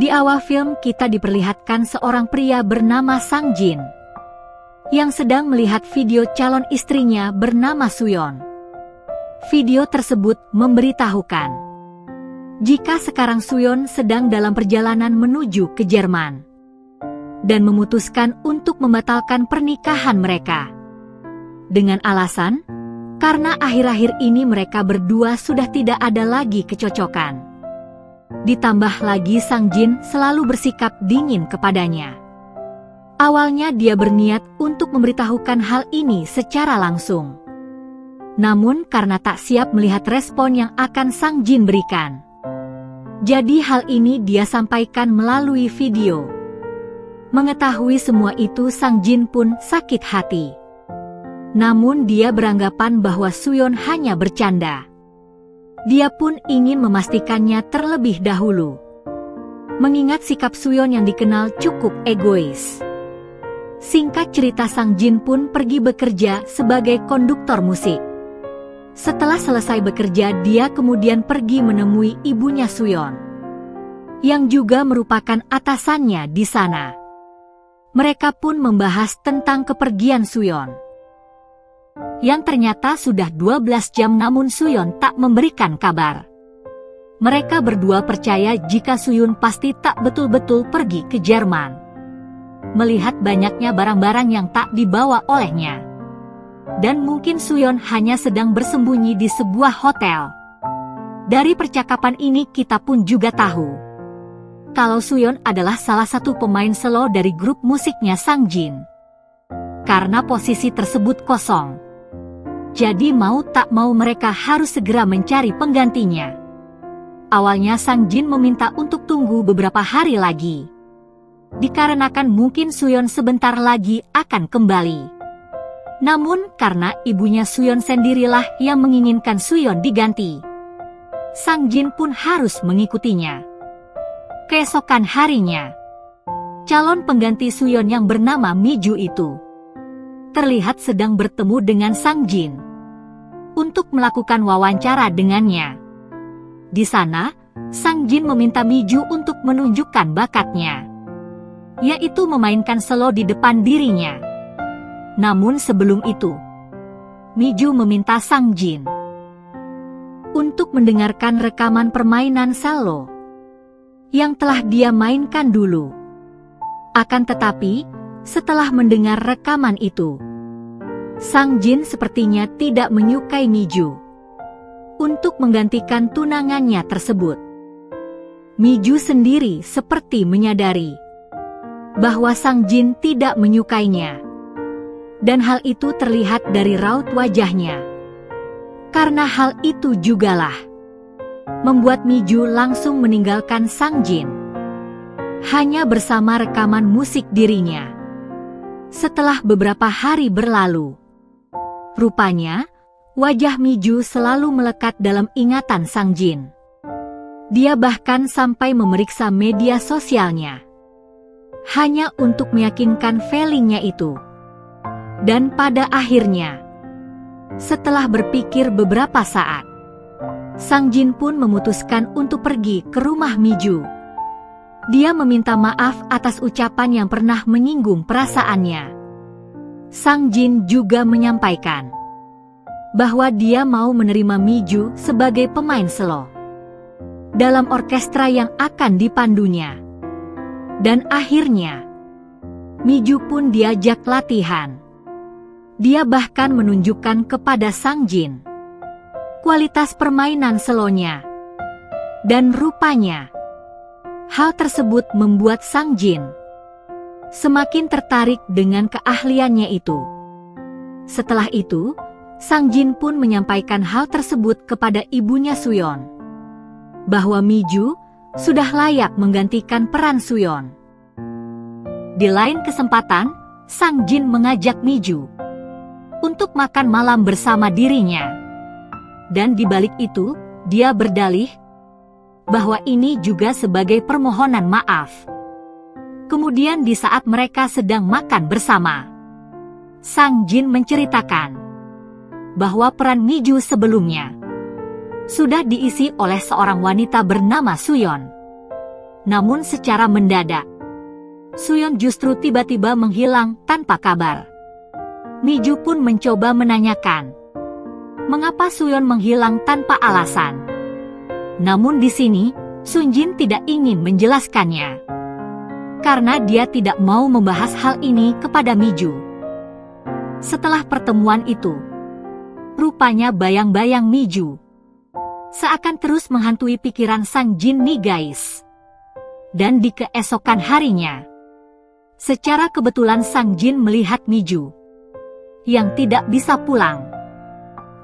Di awal film kita diperlihatkan seorang pria bernama Sang Jin yang sedang melihat video calon istrinya bernama Suyeon. Video tersebut memberitahukan jika sekarang Suyeon sedang dalam perjalanan menuju ke Jerman dan memutuskan untuk membatalkan pernikahan mereka dengan alasan karena akhir-akhir ini mereka berdua sudah tidak ada lagi kecocokan. Ditambah lagi Sang Jin selalu bersikap dingin kepadanya. Awalnya dia berniat untuk memberitahukan hal ini secara langsung. Namun karena tak siap melihat respon yang akan Sang Jin berikan, jadi hal ini dia sampaikan melalui video. Mengetahui semua itu Sang Jin pun sakit hati. Namun dia beranggapan bahwa Suyeon hanya bercanda. Dia pun ingin memastikannya terlebih dahulu. Mengingat sikap Suyeon yang dikenal cukup egois. Singkat cerita Sang Jin pun pergi bekerja sebagai konduktor musik. Setelah selesai bekerja dia kemudian pergi menemui ibunya Suyeon, yang juga merupakan atasannya di sana. Mereka pun membahas tentang kepergian Suyeon, yang ternyata sudah 12 jam namun Suyeon tak memberikan kabar. Mereka berdua percaya jika Suyeon pasti tak betul-betul pergi ke Jerman, melihat banyaknya barang-barang yang tak dibawa olehnya. Dan mungkin Suyeon hanya sedang bersembunyi di sebuah hotel. Dari percakapan ini kita pun juga tahu kalau Suyeon adalah salah satu pemain selo dari grup musiknya Sang Jin. Karena posisi tersebut kosong, jadi mau tak mau mereka harus segera mencari penggantinya. Awalnya Sang Jin meminta untuk tunggu beberapa hari lagi, dikarenakan mungkin Suyeon sebentar lagi akan kembali. Namun karena ibunya Suyeon sendirilah yang menginginkan Suyeon diganti, Sang Jin pun harus mengikutinya. Keesokan harinya, calon pengganti Suyeon yang bernama Miju itu terlihat sedang bertemu dengan Sang Jin untuk melakukan wawancara dengannya. Di sana, Sang Jin meminta Miju untuk menunjukkan bakatnya, yaitu memainkan selo di depan dirinya. Namun sebelum itu, Miju meminta Sang Jin untuk mendengarkan rekaman permainan selo yang telah dia mainkan dulu. Akan tetapi, setelah mendengar rekaman itu, Sang Jin sepertinya tidak menyukai Miju untuk menggantikan tunangannya tersebut. Miju sendiri seperti menyadari bahwa Sang Jin tidak menyukainya. Dan hal itu terlihat dari raut wajahnya. Karena hal itu jugalah membuat Miju langsung meninggalkan Sang Jin, hanya bersama rekaman musik dirinya. Setelah beberapa hari berlalu, rupanya wajah Miju selalu melekat dalam ingatan Sang Jin. Dia bahkan sampai memeriksa media sosialnya, hanya untuk meyakinkan feelingnya itu. Dan pada akhirnya, setelah berpikir beberapa saat, Sang Jin pun memutuskan untuk pergi ke rumah Miju. Dia meminta maaf atas ucapan yang pernah menyinggung perasaannya. Sang Jin juga menyampaikan bahwa dia mau menerima Miju sebagai pemain selo dalam orkestra yang akan dipandunya. Dan akhirnya, Miju pun diajak latihan. Dia bahkan menunjukkan kepada Sang Jin kualitas permainan selonya. Dan rupanya, hal tersebut membuat Sang Jin semakin tertarik dengan keahliannya itu. Setelah itu, Sang Jin pun menyampaikan hal tersebut kepada ibunya Suyeon, bahwa Miju sudah layak menggantikan peran Suyeon. Di lain kesempatan, Sang Jin mengajak Miju untuk makan malam bersama dirinya. Dan di balik itu, dia berdalih bahwa ini juga sebagai permohonan maaf. Kemudian di saat mereka sedang makan bersama, Sang Jin menceritakan bahwa peran Miju sebelumnya sudah diisi oleh seorang wanita bernama Suyeon. Namun secara mendadak, Suyeon justru tiba-tiba menghilang tanpa kabar. Mi-ju pun mencoba menanyakan, mengapa Suyeon menghilang tanpa alasan. Namun di sini, Sunjin tidak ingin menjelaskannya, karena dia tidak mau membahas hal ini kepada Mi-ju. Setelah pertemuan itu, rupanya bayang-bayang Mi-ju seakan terus menghantui pikiran Sang Jin nih guys. Dan di keesokan harinya, secara kebetulan Sang Jin melihat Mi-ju yang tidak bisa pulang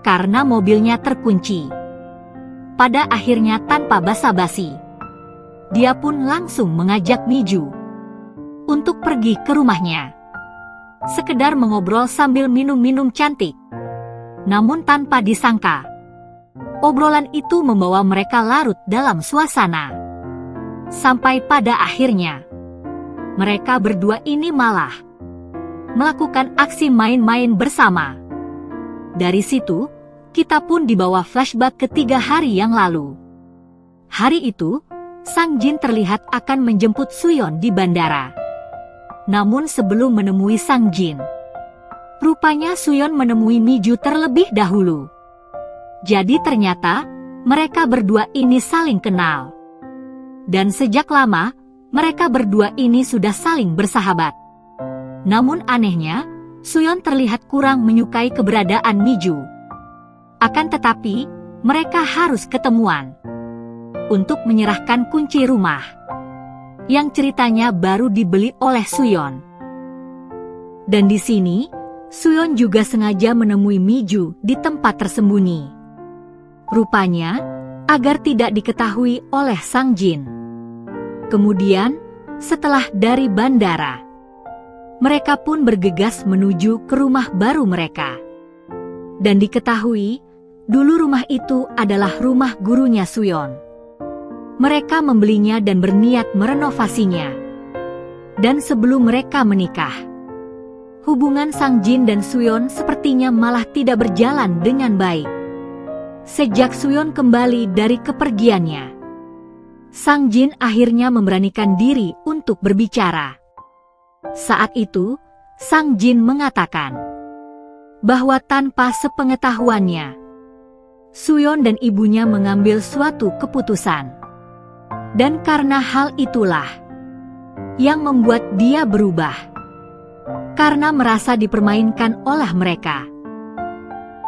karena mobilnya terkunci. Pada akhirnya tanpa basa-basi, dia pun langsung mengajak Mi-ju untuk pergi ke rumahnya, sekedar mengobrol sambil minum-minum cantik. Namun tanpa disangka, obrolan itu membawa mereka larut dalam suasana. Sampai pada akhirnya, mereka berdua ini malah melakukan aksi main-main bersama. Dari situ, kita pun dibawa flashback ke 3 hari yang lalu. Hari itu, Sang Jin terlihat akan menjemput Suyeon di bandara. Namun sebelum menemui Sang Jin, rupanya Suyeon menemui Mi-ju terlebih dahulu. Jadi ternyata, mereka berdua ini saling kenal. Dan sejak lama, mereka berdua ini sudah saling bersahabat. Namun anehnya, Suyeon terlihat kurang menyukai keberadaan Mi-ju. Akan tetapi, mereka harus ketemuan untuk menyerahkan kunci rumah yang ceritanya baru dibeli oleh Suyeon. Dan di sini, Suyeon juga sengaja menemui Mi-ju di tempat tersembunyi. Rupanya, agar tidak diketahui oleh Sang Jin. Kemudian, setelah dari bandara, mereka pun bergegas menuju ke rumah baru mereka. Dan diketahui, dulu rumah itu adalah rumah gurunya Suyeon. Mereka membelinya dan berniat merenovasinya. Dan sebelum mereka menikah, hubungan Sang Jin dan Suyeon sepertinya malah tidak berjalan dengan baik. Sejak Suyeon kembali dari kepergiannya, Sang Jin akhirnya memberanikan diri untuk berbicara. Saat itu, Sang Jin mengatakan bahwa tanpa sepengetahuannya, Suyeon dan ibunya mengambil suatu keputusan. Dan karena hal itulah yang membuat dia berubah, karena merasa dipermainkan oleh mereka.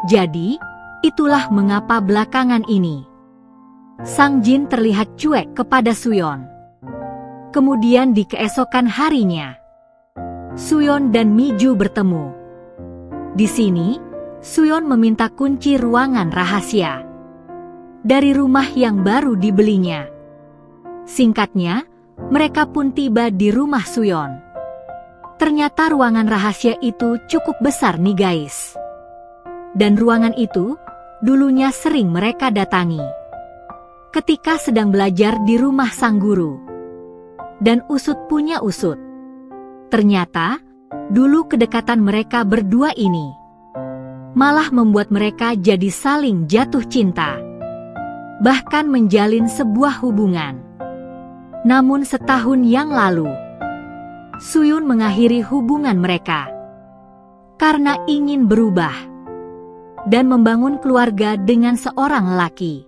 Jadi, itulah mengapa belakangan ini Sang Jin terlihat cuek kepada Suyeon. Kemudian di keesokan harinya, Suyeon dan Mi-ju bertemu. Di sini, Suyeon meminta kunci ruangan rahasia dari rumah yang baru dibelinya. Singkatnya, mereka pun tiba di rumah Suyeon. Ternyata ruangan rahasia itu cukup besar nih guys. Dan ruangan itu dulunya sering mereka datangi ketika sedang belajar di rumah sang guru. Dan usut punya usut, ternyata dulu kedekatan mereka berdua ini malah membuat mereka jadi saling jatuh cinta, bahkan menjalin sebuah hubungan. Namun setahun yang lalu, Suyeon mengakhiri hubungan mereka karena ingin berubah dan membangun keluarga dengan seorang lelaki.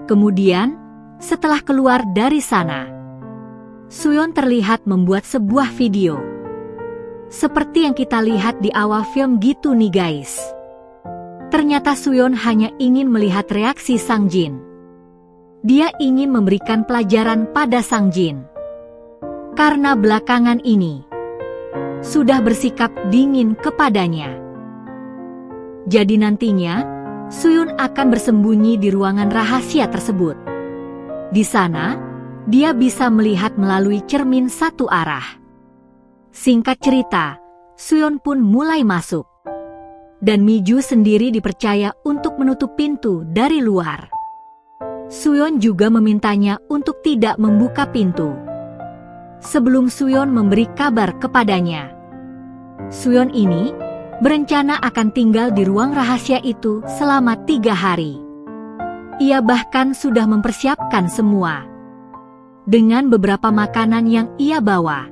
Kemudian, setelah keluar dari sana, Suyeon terlihat membuat sebuah video. Seperti yang kita lihat di awal film gitu nih guys. Ternyata Suyeon hanya ingin melihat reaksi Sang Jin. Dia ingin memberikan pelajaran pada Sang Jin, karena belakangan ini sudah bersikap dingin kepadanya. Jadi nantinya, Suyeon akan bersembunyi di ruangan rahasia tersebut. Di sana, dia bisa melihat melalui cermin satu arah. Singkat cerita, Suyeon pun mulai masuk. Dan Mi-ju sendiri dipercaya untuk menutup pintu dari luar. Suyeon juga memintanya untuk tidak membuka pintu sebelum Suyeon memberi kabar kepadanya. Suyeon ini berencana akan tinggal di ruang rahasia itu selama 3 hari. Ia bahkan sudah mempersiapkan semua. dengan beberapa makanan yang ia bawa.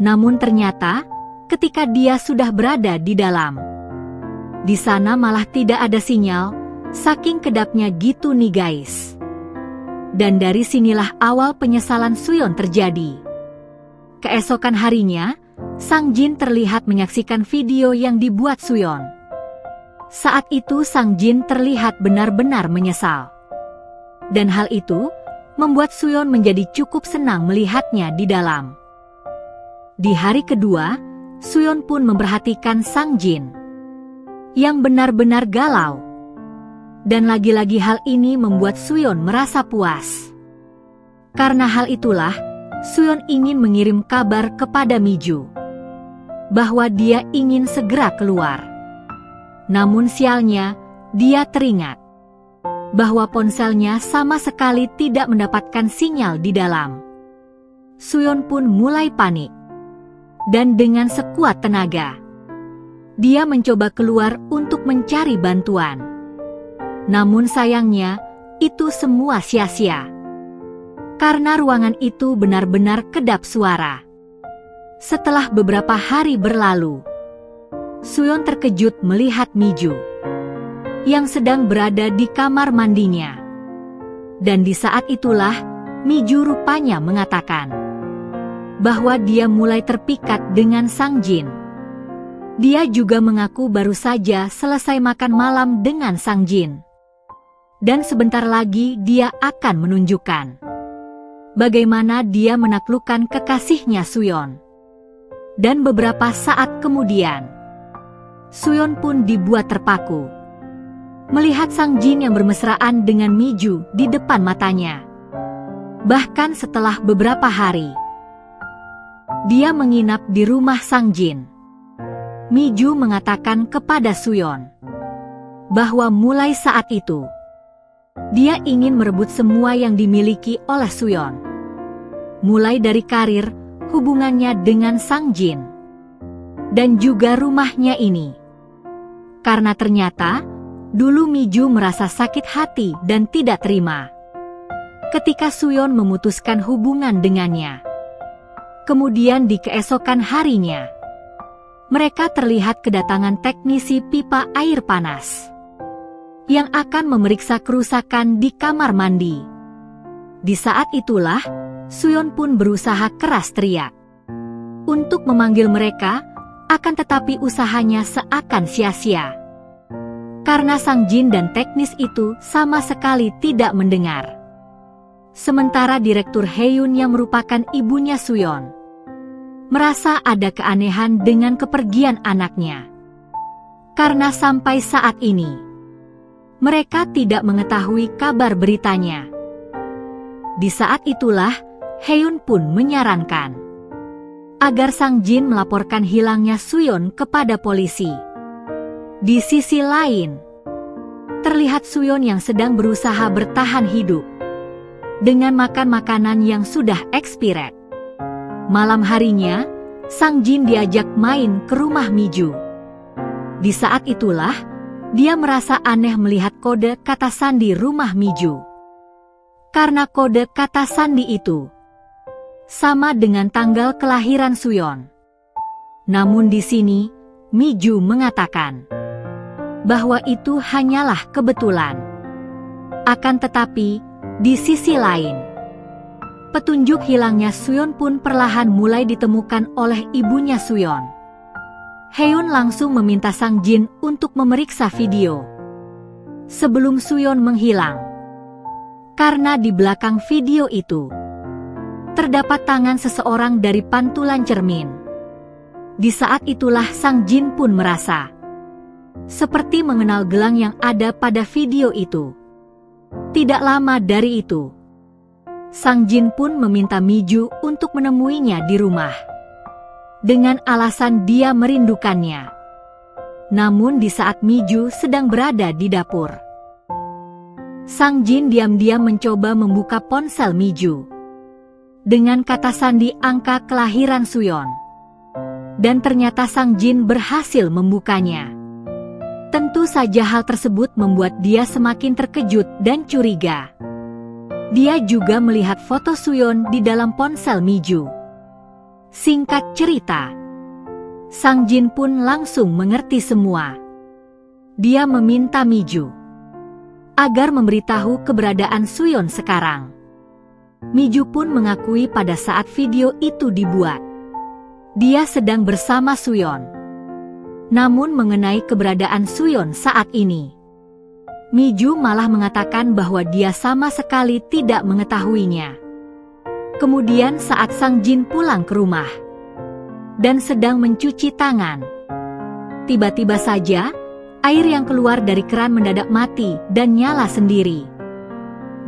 Namun ternyata, ketika dia sudah berada di dalam, di sana malah tidak ada sinyal, saking kedapnya gitu nih guys. Dan dari sinilah awal penyesalan Suyeon terjadi. Keesokan harinya, Sang Jin terlihat menyaksikan video yang dibuat Suyeon. Saat itu Sang Jin terlihat benar-benar menyesal. Dan hal itu membuat Suyeon menjadi cukup senang melihatnya di dalam. Di hari kedua, Suyeon pun memperhatikan Sang Jin yang benar-benar galau. Dan lagi-lagi hal ini membuat Suyeon merasa puas. Karena hal itulah, Suyeon ingin mengirim kabar kepada Miju bahwa dia ingin segera keluar. Namun sialnya, dia teringat bahwa ponselnya sama sekali tidak mendapatkan sinyal di dalam. Suyeon pun mulai panik. Dan dengan sekuat tenaga, dia mencoba keluar untuk mencari bantuan. Namun sayangnya, itu semua sia-sia. Karena ruangan itu benar-benar kedap suara. Setelah beberapa hari berlalu, Suyeon terkejut melihat Miju yang sedang berada di kamar mandinya. Dan di saat itulah, Miju rupanya mengatakan bahwa dia mulai terpikat dengan Sang Jin. Dia juga mengaku baru saja selesai makan malam dengan Sang Jin. Dan sebentar lagi dia akan menunjukkan bagaimana dia menaklukkan kekasihnya Suyeon. Dan beberapa saat kemudian, Suyeon pun dibuat terpaku melihat Sang Jin yang bermesraan dengan Miju di depan matanya. Bahkan setelah beberapa hari, dia menginap di rumah Sang Jin. Miju mengatakan kepada Suyeon bahwa mulai saat itu, dia ingin merebut semua yang dimiliki oleh Suyeon. Mulai dari karir, hubungannya dengan Sang Jin, dan juga rumahnya ini. Karena ternyata, dulu Miju merasa sakit hati dan tidak terima ketika Suyeon memutuskan hubungan dengannya. Kemudian di keesokan harinya, mereka terlihat kedatangan teknisi pipa air panas yang akan memeriksa kerusakan di kamar mandi. Di saat itulah, Suyeon pun berusaha keras teriak untuk memanggil mereka, akan tetapi usahanya seakan sia-sia. Karena Sang Jin dan teknis itu sama sekali tidak mendengar. Sementara Direktur Haeun yang merupakan ibunya Suyeon merasa ada keanehan dengan kepergian anaknya. Karena sampai saat ini, mereka tidak mengetahui kabar beritanya. Di saat itulah, Haeun pun menyarankan agar Sang Jin melaporkan hilangnya Suyeon kepada polisi. Di sisi lain, terlihat Suyeon yang sedang berusaha bertahan hidup dengan makan makanan yang sudah expired. Malam harinya, Sang Jin diajak main ke rumah Miju. Di saat itulah, dia merasa aneh melihat kode kata sandi rumah Miju. Karena kode kata sandi itu sama dengan tanggal kelahiran Suyeon. Namun di sini, Miju mengatakan bahwa itu hanyalah kebetulan. Akan tetapi, di sisi lain, petunjuk hilangnya Suyeon pun perlahan mulai ditemukan oleh ibunya Suyeon. Haeun langsung meminta Sang Jin untuk memeriksa video sebelum Suyeon menghilang. Karena di belakang video itu terdapat tangan seseorang dari pantulan cermin. Di saat itulah Sang Jin pun merasa seperti mengenal gelang yang ada pada video itu. Tidak lama dari itu, Sang Jin pun meminta Miju untuk menemuinya di rumah dengan alasan dia merindukannya. Namun di saat Miju sedang berada di dapur, Sang Jin diam-diam mencoba membuka ponsel Miju dengan kata sandi angka kelahiran Suyeon. Dan ternyata Sang Jin berhasil membukanya. Tentu saja hal tersebut membuat dia semakin terkejut dan curiga. Dia juga melihat foto Suyeon di dalam ponsel Miju. Singkat cerita, Sang Jin pun langsung mengerti semua. Dia meminta Miju agar memberitahu keberadaan Suyeon sekarang. Miju pun mengakui pada saat video itu dibuat, dia sedang bersama Suyeon. Namun mengenai keberadaan Suyeon saat ini, Miju malah mengatakan bahwa dia sama sekali tidak mengetahuinya. Kemudian saat Sang Jin pulang ke rumah dan sedang mencuci tangan, tiba-tiba saja air yang keluar dari keran mendadak mati dan nyala sendiri.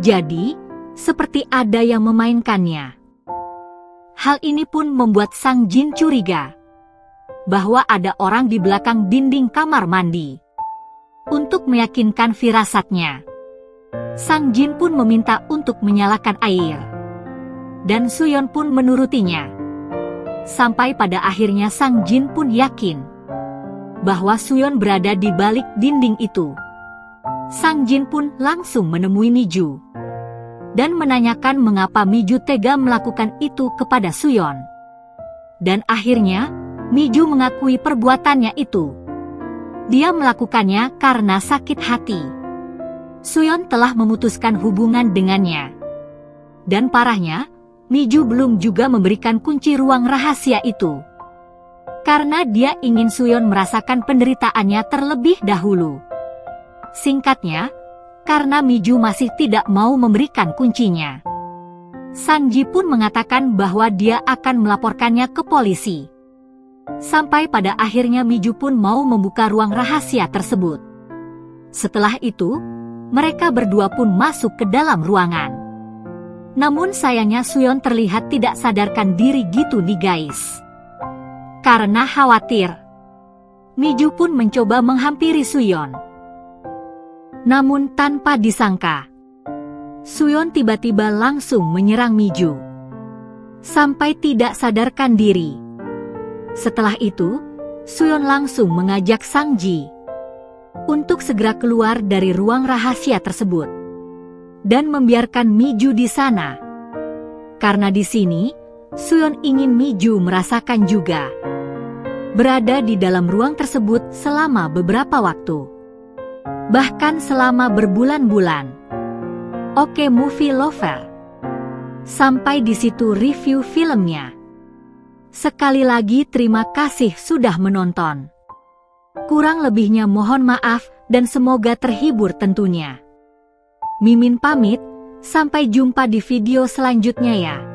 Jadi, seperti ada yang memainkannya. Hal ini pun membuat Sang Jin curiga bahwa ada orang di belakang dinding kamar mandi. Untuk meyakinkan firasatnya, Sang Jin pun meminta untuk menyalakan air. Dan Suyeon pun menurutinya. Sampai pada akhirnya Sang Jin pun yakin bahwa Suyeon berada di balik dinding itu. Sang Jin pun langsung menemui Miju dan menanyakan mengapa Miju tega melakukan itu kepada Suyeon. Dan akhirnya Miju mengakui perbuatannya itu. Dia melakukannya karena sakit hati. Suyeon telah memutuskan hubungan dengannya. Dan parahnya, Miju belum juga memberikan kunci ruang rahasia itu. Karena dia ingin Suyeon merasakan penderitaannya terlebih dahulu. Singkatnya, karena Miju masih tidak mau memberikan kuncinya, Sang Ji pun mengatakan bahwa dia akan melaporkannya ke polisi. Sampai pada akhirnya Miju pun mau membuka ruang rahasia tersebut. Setelah itu, mereka berdua pun masuk ke dalam ruangan. Namun sayangnya Suyeon terlihat tidak sadarkan diri gitu nih guys. Karena khawatir, Miju pun mencoba menghampiri Suyeon. Namun tanpa disangka, Suyeon tiba-tiba langsung menyerang Miju sampai tidak sadarkan diri. Setelah itu, Suyeon langsung mengajak Sang Ji untuk segera keluar dari ruang rahasia tersebut dan membiarkan Miju di sana. Karena di sini, Suyeon ingin Miju merasakan juga berada di dalam ruang tersebut selama beberapa waktu. Bahkan selama berbulan-bulan. Oke movie lover, sampai di situ review filmnya. Sekali lagi terima kasih sudah menonton. Kurang lebihnya mohon maaf dan semoga terhibur tentunya. Mimin pamit, sampai jumpa di video selanjutnya ya.